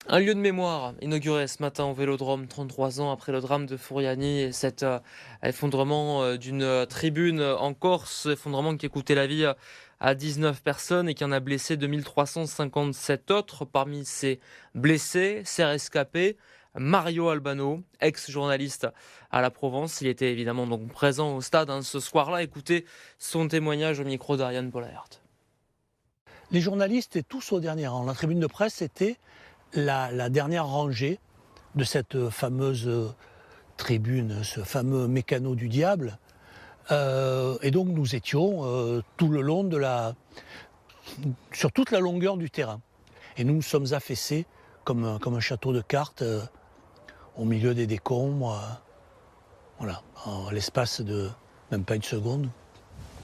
Un lieu de mémoire inauguré ce matin au Vélodrome, 33 ans après le drame de Fouriani et cet effondrement d'une tribune en Corse, effondrement qui a coûté la vie à 19 personnes et qui en a blessé 2357 autres. Parmi ces blessés, ces rescapés, Mario Albano, ex-journaliste à la Provence. Il était évidemment donc présent au stade ce soir-là. Écoutez son témoignage au micro d'Ariane Bollaert. Les journalistes étaient tous au dernier rang. La tribune de presse était la dernière rangée de cette fameuse tribune, ce fameux mécano du diable. Et donc nous étions tout le long sur toute la longueur du terrain. Et nous nous sommes affaissés comme un château de cartes au milieu des décombres, voilà, en l'espace de même pas une seconde.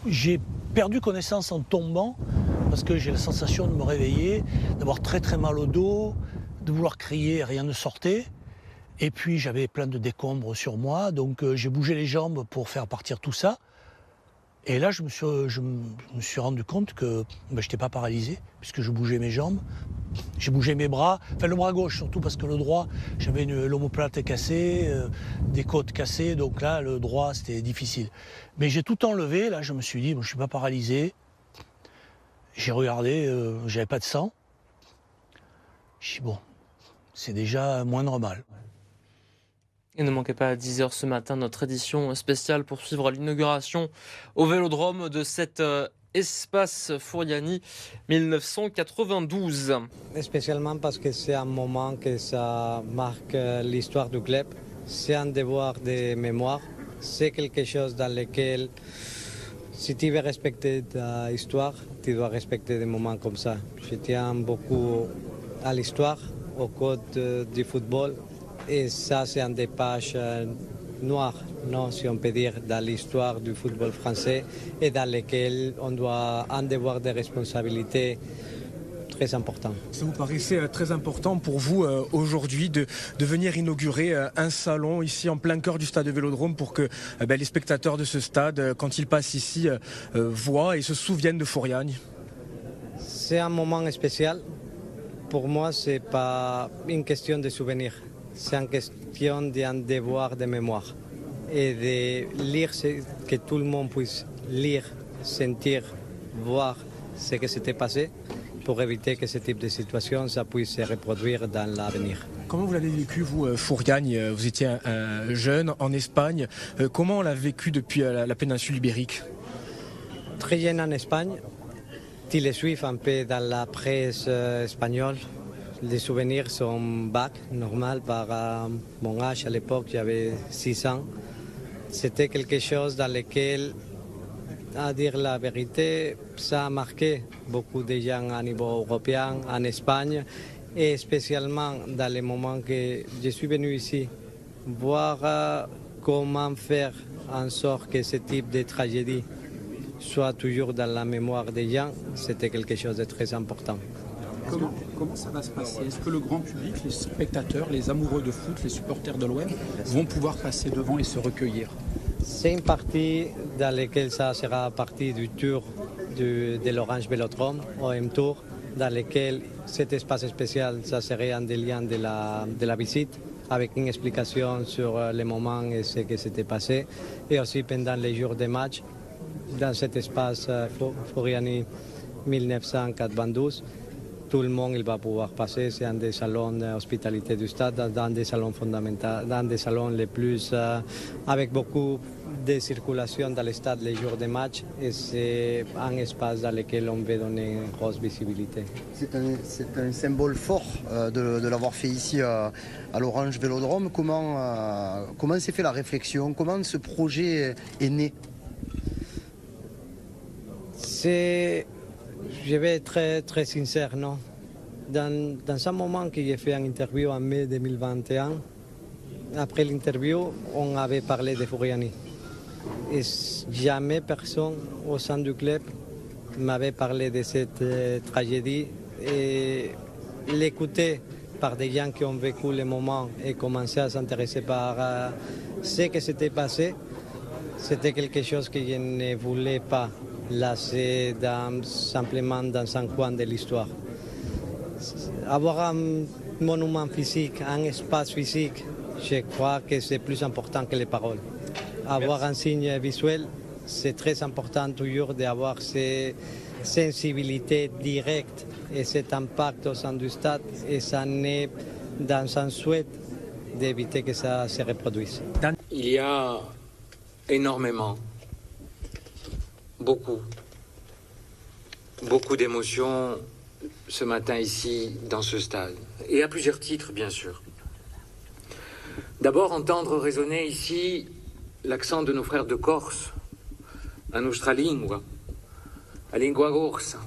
J'ai perdu connaissance en tombant parce que j'ai la sensation de me réveiller, d'avoir très très mal au dos, de vouloir crier, rien ne sortait. Et puis j'avais plein de décombres sur moi, donc j'ai bougé les jambes pour faire partir tout ça. Et là, je me suis rendu compte que je n'étais pas paralysé, puisque je bougeais mes jambes. J'ai bougé mes bras, enfin le bras gauche surtout, parce que le droit, j'avais l'omoplate cassée, des côtes cassées, donc là, le droit, c'était difficile. Mais j'ai tout enlevé, là, je me suis dit, je ne suis pas paralysé. J'ai regardé, j'avais pas de sang. Je dis, bon, c'est déjà moins normal. Et ne manquez pas à 10 h ce matin notre édition spéciale pour suivre l'inauguration au Vélodrome de cet espace Fouriani 1992. Spécialement parce que c'est un moment que ça marque l'histoire du club. C'est un devoir de mémoire. C'est quelque chose dans lequel, si tu veux respecter ta histoire, tu dois respecter des moments comme ça. Je tiens beaucoup à l'histoire, au code du football. Et ça, c'est une des pages noires, non, si on peut dire, dans l'histoire du football français et dans lesquelles on doit un devoir de responsabilité très important. Ça vous paraissait très important pour vous aujourd'hui de venir inaugurer un salon ici en plein cœur du stade de Vélodrome pour que les spectateurs de ce stade, quand ils passent ici, voient et se souviennent de Fouriani? C'est un moment spécial. Pour moi, ce n'est pas une question de souvenir. C'est une question d'un devoir de mémoire et de lire, que tout le monde puisse lire, sentir, voir ce qui s'était passé pour éviter que ce type de situation ça puisse se reproduire dans l'avenir. Comment vous l'avez vécu, vous, Fouriani? Vous étiez jeune en Espagne. Comment on l'a vécu depuis la péninsule ibérique? Très jeune en Espagne. Tu le suis un peu dans la presse espagnole. Les souvenirs sont vagues, normal, par mon âge à l'époque, j'avais 6 ans. C'était quelque chose dans lequel, à dire la vérité, ça a marqué beaucoup de gens à niveau européen, en Espagne, et spécialement dans les moments que je suis venu ici, voir comment faire en sorte que ce type de tragédie soit toujours dans la mémoire des gens, c'était quelque chose de très important. Comment ça va se passer? Est-ce que le grand public, les spectateurs, les amoureux de foot, les supporters de l'OM vont pouvoir passer devant et se recueillir? C'est une partie dans laquelle ça sera partie du tour de l'Orange Vélodrome, OM Tour, dans lequel cet espace spécial, ça serait un des liens de la visite, avec une explication sur les moments et ce qui s'était passé, et aussi pendant les jours de match, dans cet espace Fouriani 1992. Tout le monde il va pouvoir passer, c'est un des salons d'hospitalité du stade, dans des salons fondamentaux, dans des salons les plus, avec beaucoup de circulation dans le stade les jours de match, et c'est un espace dans lequel on veut donner une grosse visibilité. C'est un symbole fort de l'avoir fait ici à l'Orange Vélodrome. Comment s'est fait la réflexion? Comment ce projet est né? Je vais être très, très sincère, non? Dans un moment que j'ai fait une interview en mai 2021, après l'interview, on avait parlé de Fouriani. Et jamais personne au sein du club m'avait parlé de cette tragédie. Et l'écouter par des gens qui ont vécu le moment et commencé à s'intéresser par ce qui s'était passé, c'était quelque chose que je ne voulais pas laisser simplement dans un coin de l'histoire. avoir un monument physique, un espace physique, je crois que c'est plus important que les paroles. Avoir un signe visuel, c'est très important toujours d'avoir cette sensibilité directe et cet impact au sein du stade, et ça n'est dans un souhait d'éviter que ça se reproduise. Il y a énormément, beaucoup d'émotions ce matin ici dans ce stade, et à plusieurs titres bien sûr. D'abord, entendre résonner ici l'accent de nos frères de Corse, la nostra lingua, la lingua corsa,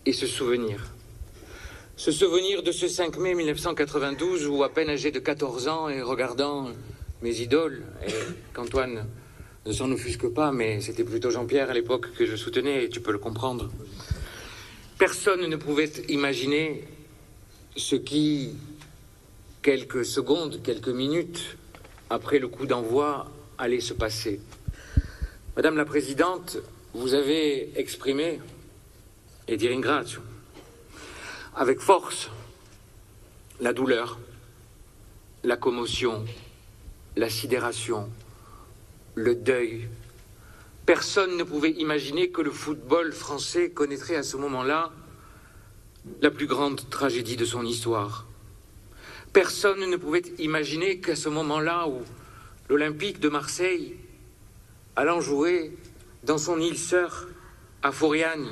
et ce souvenir de ce 5 mai 1992 où, à peine âgé de 14 ans et regardant mes idoles, et qu'Antoine ne s'en offusque pas, mais c'était plutôt Jean-Pierre à l'époque que je soutenais, et tu peux le comprendre, personne ne pouvait imaginer ce qui, quelques secondes, quelques minutes après le coup d'envoi, allait se passer. Madame la Présidente, vous avez exprimé, et di ringrazio, avec force, la douleur, la commotion, la sidération, le deuil. Personne ne pouvait imaginer que le football français connaîtrait à ce moment-là la plus grande tragédie de son histoire. Personne ne pouvait imaginer qu'à ce moment-là où l'Olympique de Marseille, allant jouer dans son île sœur à Foriani,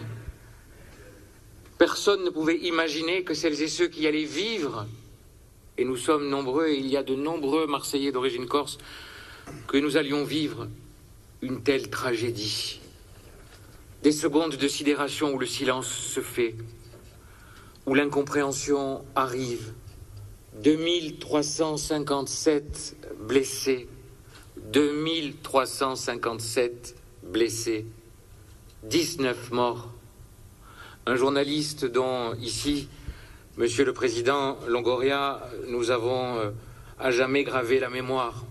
personne ne pouvait imaginer que celles et ceux qui allaient vivre, et nous sommes nombreux, et il y a de nombreux Marseillais d'origine corse, que nous allions vivre une telle tragédie. Des secondes de sidération où le silence se fait, où l'incompréhension arrive. 2357 blessés, 2357 blessés, 19 morts. Un journaliste dont ici, Monsieur le Président Longoria, nous avons à jamais gravé la mémoire.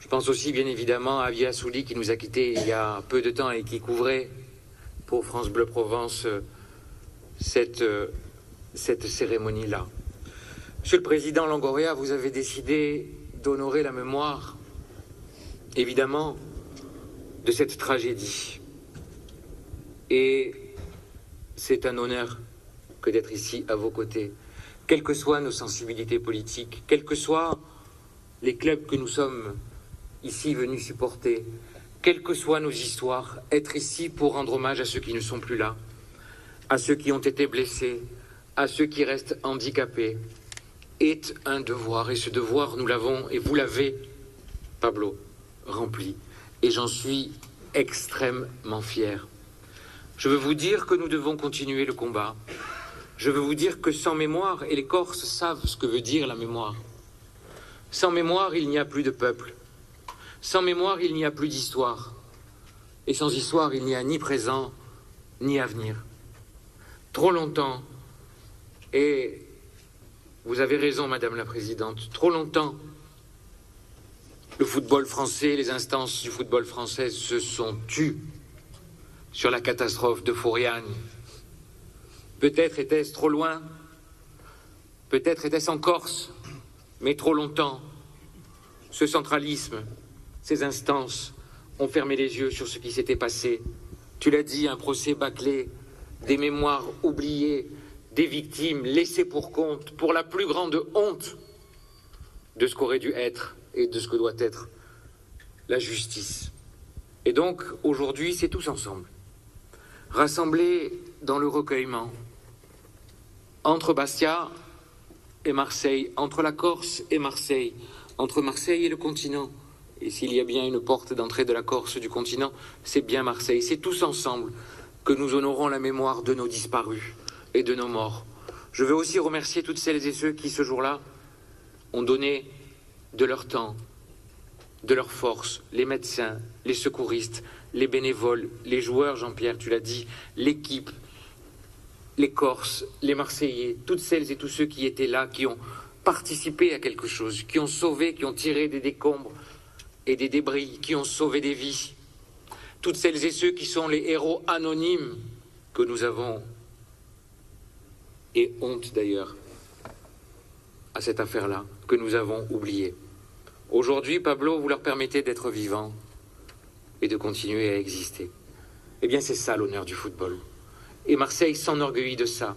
Je pense aussi bien évidemment à Avia Souli qui nous a quittés il y a peu de temps et qui couvrait pour France Bleu Provence cette cérémonie-là. Monsieur le Président Longoria, vous avez décidé d'honorer la mémoire, évidemment, de cette tragédie. Et c'est un honneur que d'être ici à vos côtés, quelles que soient nos sensibilités politiques, quels que soient les clubs que nous sommes ici venus supporter, quelles que soient nos histoires, être ici pour rendre hommage à ceux qui ne sont plus là, à ceux qui ont été blessés, à ceux qui restent handicapés, est un devoir. Et ce devoir, nous l'avons, et vous l'avez, Pablo, rempli. Et j'en suis extrêmement fier. Je veux vous dire que nous devons continuer le combat. Je veux vous dire que sans mémoire, et les Corses savent ce que veut dire la mémoire, sans mémoire, il n'y a plus de peuple. Sans mémoire, il n'y a plus d'histoire. Et sans histoire, il n'y a ni présent, ni avenir. Trop longtemps, et vous avez raison, Madame la Présidente, trop longtemps, le football français, les instances du football français se sont tues sur la catastrophe de Foriani. Peut-être était-ce trop loin, peut-être était-ce en Corse, mais trop longtemps, ce centralisme, ces instances ont fermé les yeux sur ce qui s'était passé. Tu l'as dit, un procès bâclé, des mémoires oubliées, des victimes laissées pour compte, pour la plus grande honte de ce qu'aurait dû être et de ce que doit être la justice. Et donc, aujourd'hui, c'est tous ensemble, rassemblés dans le recueillement, entre Bastia et Marseille, entre la Corse et Marseille, entre Marseille et le continent. Et s'il y a bien une porte d'entrée de la Corse du continent, c'est bien Marseille. C'est tous ensemble que nous honorons la mémoire de nos disparus et de nos morts. Je veux aussi remercier toutes celles et ceux qui, ce jour-là, ont donné de leur temps, de leur force, les médecins, les secouristes, les bénévoles, les joueurs, Jean-Pierre, tu l'as dit, l'équipe, les Corses, les Marseillais, toutes celles et tous ceux qui étaient là, qui ont participé à quelque chose, qui ont sauvé, qui ont tiré des décombres et des débris, qui ont sauvé des vies. Toutes celles et ceux qui sont les héros anonymes que nous avons et honte d'ailleurs à cette affaire-là que nous avons oubliée. Aujourd'hui, Pablo, vous leur permettez d'être vivants et de continuer à exister. Eh bien, c'est ça l'honneur du football. Et Marseille s'enorgueillit de ça.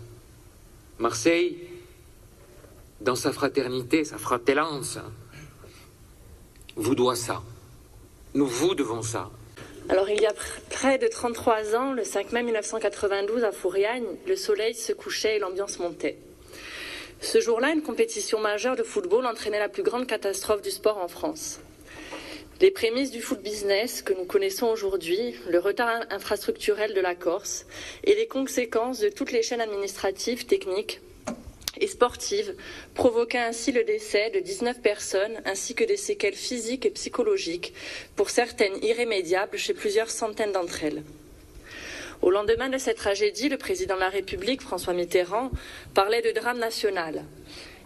Marseille, dans sa fraternité, sa fratellanza, vous doit ça. Nous vous devons ça. Alors, il y a près de 33 ans, le 5 mai 1992, à Fouriagne, le soleil se couchait et l'ambiance montait. Ce jour-là, une compétition majeure de football entraînait la plus grande catastrophe du sport en France. Les prémices du foot business que nous connaissons aujourd'hui, le retard infrastructurel de la Corse et les conséquences de toutes les chaînes administratives, techniques et sportives provoquaient ainsi le décès de 19 personnes ainsi que des séquelles physiques et psychologiques, pour certaines irrémédiables chez plusieurs centaines d'entre elles. Au lendemain de cette tragédie, le président de la République, François Mitterrand, parlait de drame national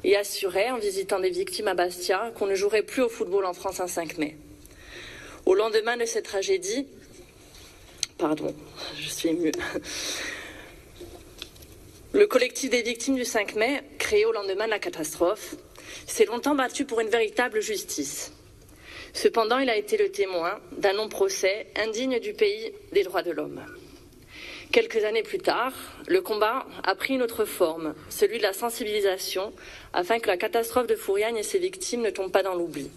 et assurait, en visitant des victimes à Bastia, qu'on ne jouerait plus au football en France un 5 mai. Au lendemain de cette tragédie, je suis émue. Le collectif des victimes du 5 mai, créé au lendemain de la catastrophe, s'est longtemps battu pour une véritable justice. Cependant, il a été le témoin d'un non-procès indigne du pays des droits de l'homme. Quelques années plus tard, le combat a pris une autre forme, celui de la sensibilisation, afin que la catastrophe de Fouriagne et ses victimes ne tombent pas dans l'oubli.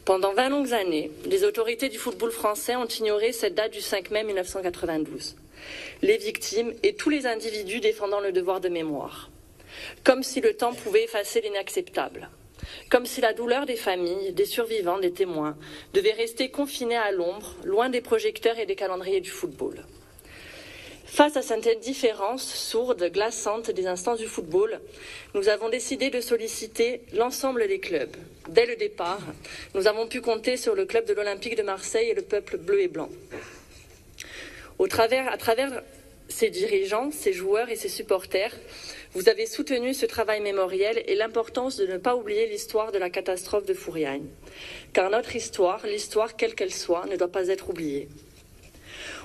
Pendant 20 longues années, les autorités du football français ont ignoré cette date du 5 mai 1992. Les victimes et tous les individus défendant le devoir de mémoire. Comme si le temps pouvait effacer l'inacceptable. Comme si la douleur des familles, des survivants, des témoins, devait rester confinée à l'ombre, loin des projecteurs et des calendriers du football. Face à cette indifférence sourde, glaçante des instances du football, nous avons décidé de solliciter l'ensemble des clubs. Dès le départ, nous avons pu compter sur le club de l'Olympique de Marseille et le peuple bleu et blanc. À travers ses dirigeants, ses joueurs et ses supporters, vous avez soutenu ce travail mémoriel et l'importance de ne pas oublier l'histoire de la catastrophe de Fouriagne. Car notre histoire, l'histoire quelle qu'elle soit, ne doit pas être oubliée.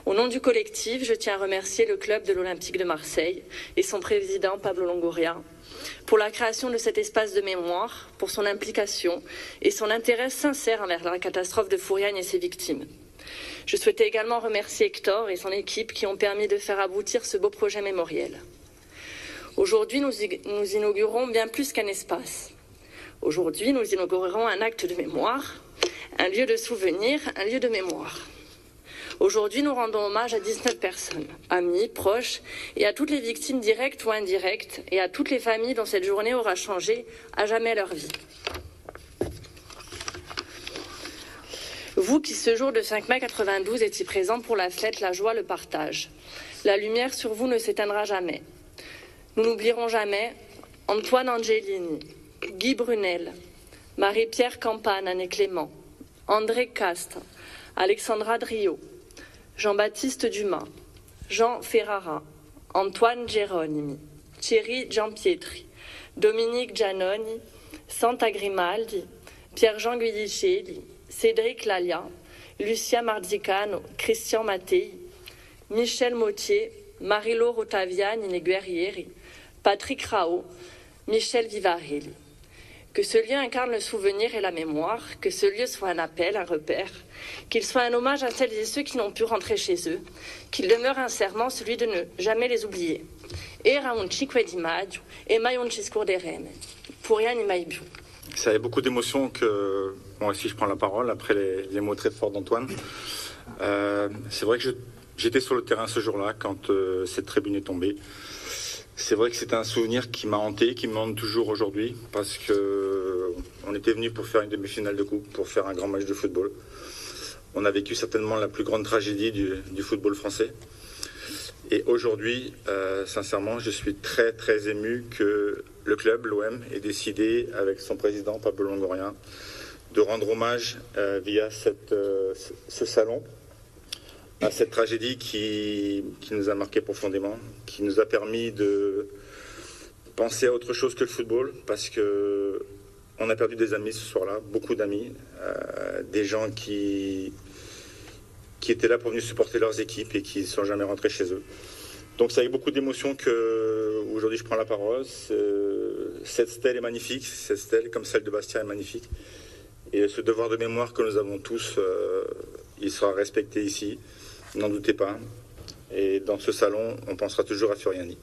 Au nom du collectif, je tiens à remercier le club de l'Olympique de Marseille et son président Pablo Longoria pour la création de cet espace de mémoire, pour son implication et son intérêt sincère envers la catastrophe de Fouriagne et ses victimes. Je souhaitais également remercier Hector et son équipe qui ont permis de faire aboutir ce beau projet mémoriel. Aujourd'hui, nous inaugurons bien plus qu'un espace. Aujourd'hui, nous inaugurerons un acte de mémoire, un lieu de souvenir, un lieu de mémoire. Aujourd'hui, nous rendons hommage à 19 personnes, amis, proches, et à toutes les victimes directes ou indirectes, et à toutes les familles dont cette journée aura changé à jamais leur vie. Vous qui, ce jour de 5 mai 92, étiez présents pour la fête, la joie, le partage. La lumière sur vous ne s'éteindra jamais. Nous n'oublierons jamais Antoine Angelini, Guy Brunel, Marie-Pierre Campane, Anne Clément, André Castres, Alexandra Drio, Jean-Baptiste Dumas, Jean Ferrara, Antoine Geronimi, Thierry Giampietri, Dominique Giannoni, Santa Grimaldi, Pierre-Jean Guidicelli, Cédric Lalia, Lucia Marzicano, Christian Mattei, Michel Mautier, Marie-Laure Ottaviani Guerrieri, Patrick Rao, Michel Vivarelli. Que ce lieu incarne le souvenir et la mémoire, que ce lieu soit un appel, un repère, qu'il soit un hommage à celles et ceux qui n'ont pu rentrer chez eux, qu'il demeure un serment, celui de ne jamais les oublier. Era un cinque di maggio e mai un ci scorderemo. Fouriagne mai più. Ça avait beaucoup d'émotions que moi aussi je prends la parole après les mots très forts d'Antoine. C'est vrai que j'étais sur le terrain ce jour-là quand cette tribune est tombée. C'est vrai que c'est un souvenir qui m'a hanté, qui me hante toujours aujourd'hui, parce qu'on était venu pour faire une demi-finale de coupe, pour faire un grand match de football. On a vécu certainement la plus grande tragédie du football français. Et aujourd'hui, sincèrement, je suis très très ému que le club, l'OM, ait décidé, avec son président Pablo Longoria, de rendre hommage via ce salon à cette tragédie qui nous a marqué profondément, qui nous a permis de penser à autre chose que le football, parce que on a perdu des amis ce soir-là, beaucoup d'amis, des gens qui étaient là pour venir supporter leurs équipes et qui ne sont jamais rentrés chez eux. Donc c'est avec beaucoup d'émotion que aujourd'hui je prends la parole. Cette stèle est magnifique, cette stèle, comme celle de Bastia, est magnifique. Et ce devoir de mémoire que nous avons tous, il sera respecté ici, n'en doutez pas. Et dans ce salon, on pensera toujours à Furiani.